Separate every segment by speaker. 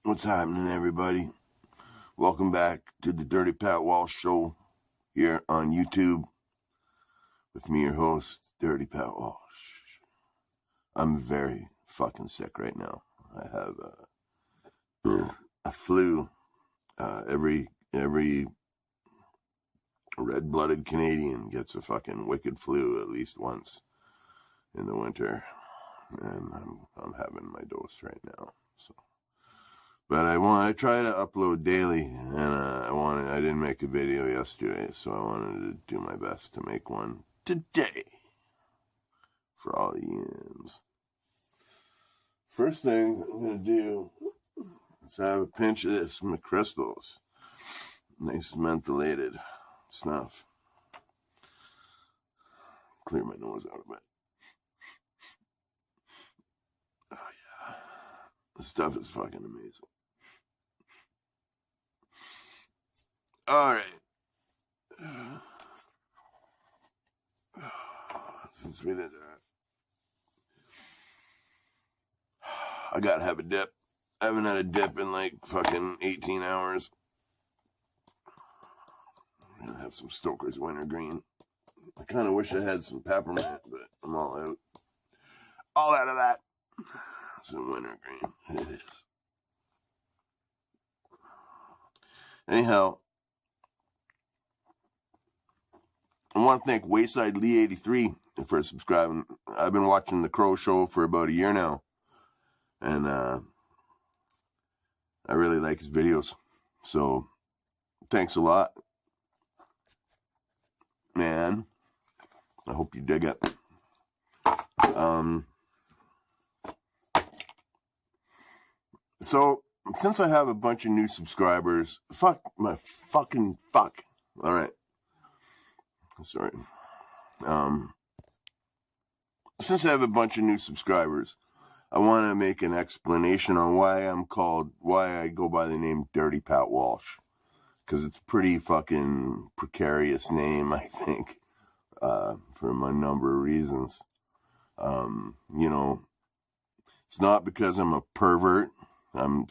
Speaker 1: What's happening, everybody? Welcome back to the Dirty Pat Walsh Show here on YouTube with me, your host, Dirty Pat Walsh. I'm very fucking sick right now. I have a flu. Every red-blooded Canadian gets a fucking wicked flu at least once in the winter, and I'm having my dose right now. So. But I try to upload daily, and I didn't make a video yesterday, so I wanted to do my best to make one today for all the yins. First thing I'm gonna do is have a pinch of this McChrystal's, nice mentholated snuff. Clear my nose out a bit. Oh yeah, this stuff is fucking amazing. All right. Since we did that, I gotta have a dip. I haven't had a dip in like fucking 18 hours. I'm gonna have some Stoker's Wintergreen. I kind of wish I had some peppermint, but I'm all out. All out of that. Some Wintergreen. It is. Anyhow, I want to thank Wayside Lee 83 for subscribing. I've been watching The Crow Show for about a year now, and I really like his videos. So, thanks a lot, man. I hope you dig it. So, since I have a bunch of new subscribers, fuck. All right. Sorry. Since I have a bunch of new subscribers, I want to make an explanation on why I go by the name Dirty Pat Walsh. Because it's a pretty fucking precarious name, I think, for a number of reasons. It's not because I'm a pervert. I'm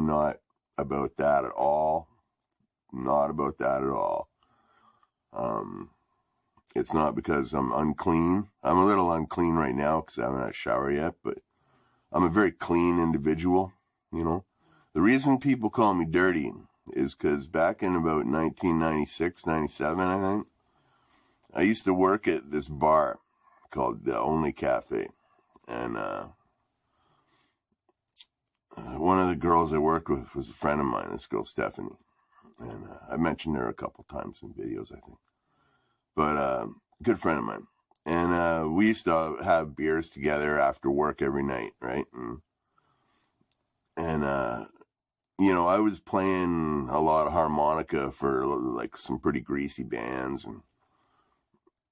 Speaker 1: not about that at all. Not about that at all. It's not because I'm unclean. I'm a little unclean right now because I haven't had a shower yet, but I'm a very clean individual, The reason people call me dirty is because back in about 1996, 97, I think, I used to work at this bar called The Only Cafe. And one of the girls I worked with was a friend of mine, this girl Stephanie. And I mentioned her a couple times in videos, I think. But good friend of mine. And we used to have beers together after work every night, right? And I was playing a lot of harmonica for like some pretty greasy bands.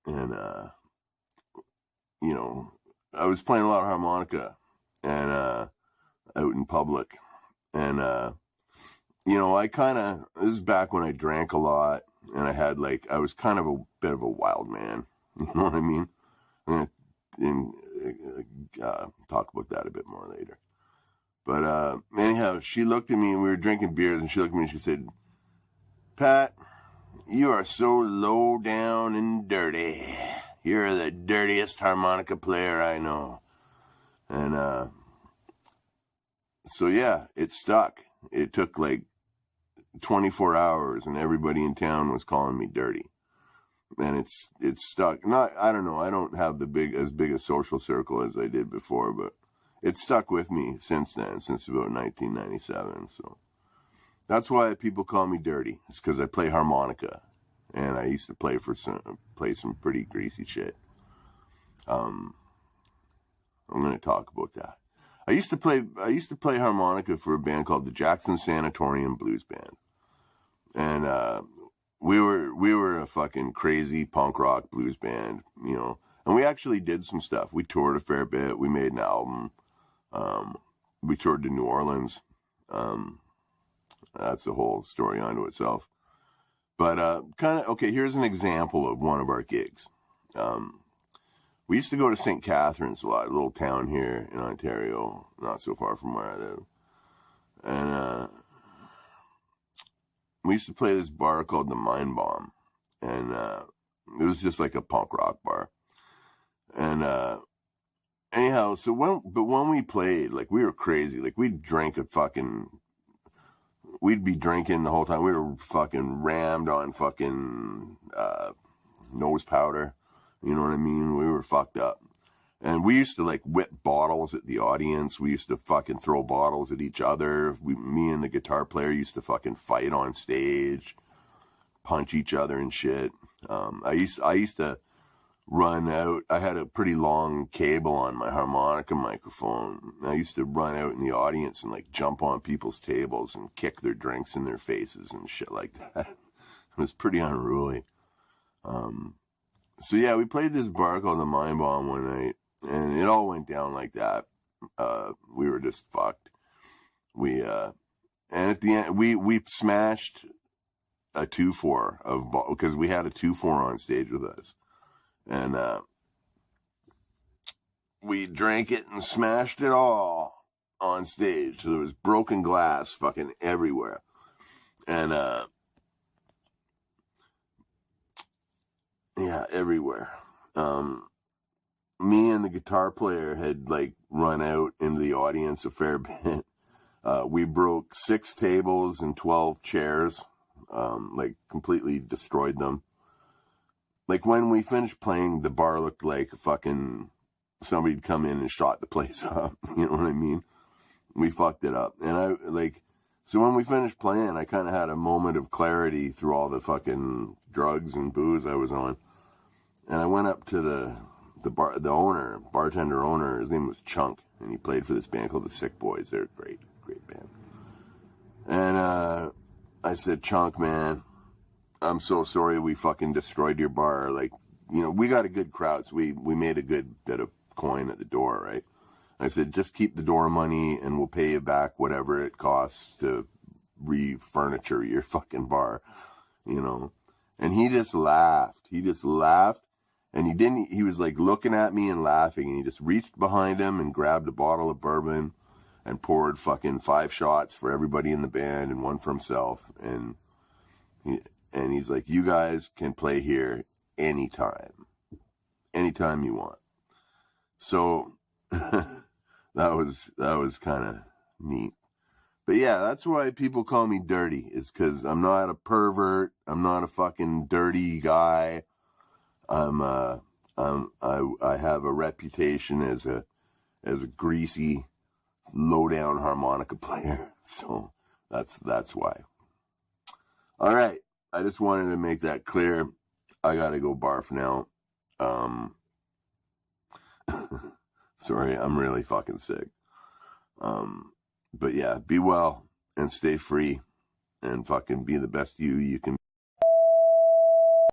Speaker 1: And I was playing a lot of harmonica and out in public. And, this is back when I drank a lot. And I was kind of a bit of a wild man. You know what I mean? I'm going to talk about that a bit more later. But anyhow, she looked at me and we were drinking beers and she looked at me and she said, "Pat, you are so low down and dirty. You're the dirtiest harmonica player I know." And so yeah, it stuck. It took like 24 hours and everybody in town was calling me dirty. And it's stuck. I don't know. I don't have as big a social circle as I did before, but it's stuck with me since then, since about 1997. So that's why people call me dirty. It's because I play harmonica and I used to play some pretty greasy shit. I'm going to talk about that. I used to play harmonica for a band called the Jackson Sanatorium Blues Band. And we were a fucking crazy punk rock blues band, and we actually did some stuff. We toured a fair bit. We made an album. We toured to New Orleans. That's a whole story unto itself. But here's an example of one of our gigs. We used to go to St. Catharines a lot, a little town here in Ontario, not so far from where I live. And we used to play this bar called the Mind Bomb, and it was just like a punk rock bar. And anyhow, when we played, like, we were crazy. Like, we'd be drinking the whole time. We were fucking rammed on fucking nose powder. You know what I mean? We were fucked up. And we used to, like, whip bottles at the audience. We used to fucking throw bottles at each other. Me and the guitar player used to fucking fight on stage, punch each other and shit. I used to run out. I had a pretty long cable on my harmonica microphone. I used to run out in the audience and, like, jump on people's tables and kick their drinks in their faces and shit like that. It was pretty unruly. So yeah, we played this bar called the Mind Bomb one night, and it all went down like that. We were just fucked. And at the end, we smashed a 2-4 because we had a 2-4 on stage with us. And we drank it and smashed it all on stage. So there was broken glass fucking everywhere. And yeah, everywhere. Me and the guitar player had, like, run out into the audience a fair bit. We broke 6 tables and 12 chairs. Like, completely destroyed them. Like, when we finished playing, the bar looked like fucking somebody'd come in and shot the place up. You know what I mean? We fucked it up. And so when we finished playing, I kind of had a moment of clarity through all the fucking drugs and booze I was on. And I went up to the bartender owner. His name was Chunk, and he played for this band called the Sick Boys. They're a great band. And I said, Chunk, man, I'm so sorry we fucking destroyed your bar. Like, you know, we got a good crowd, so we made a good bit of coin at the door, right? I said, just keep the door money and we'll pay you back whatever it costs to refurniture your fucking bar, you know? And he just laughed. And he was like looking at me and laughing, and he just reached behind him and grabbed a bottle of bourbon and poured fucking 5 shots for everybody in the band and 1 for himself. And he's like, you guys can play here anytime you want. So that was kind of neat. But yeah, that's why people call me dirty, is because I'm not a pervert. I'm not a fucking dirty guy. I have a reputation as a greasy, low down harmonica player. So that's why. All right. I just wanted to make that clear. I gotta go barf now. Sorry, I'm really fucking sick. But yeah, be well and stay free and fucking be the best you can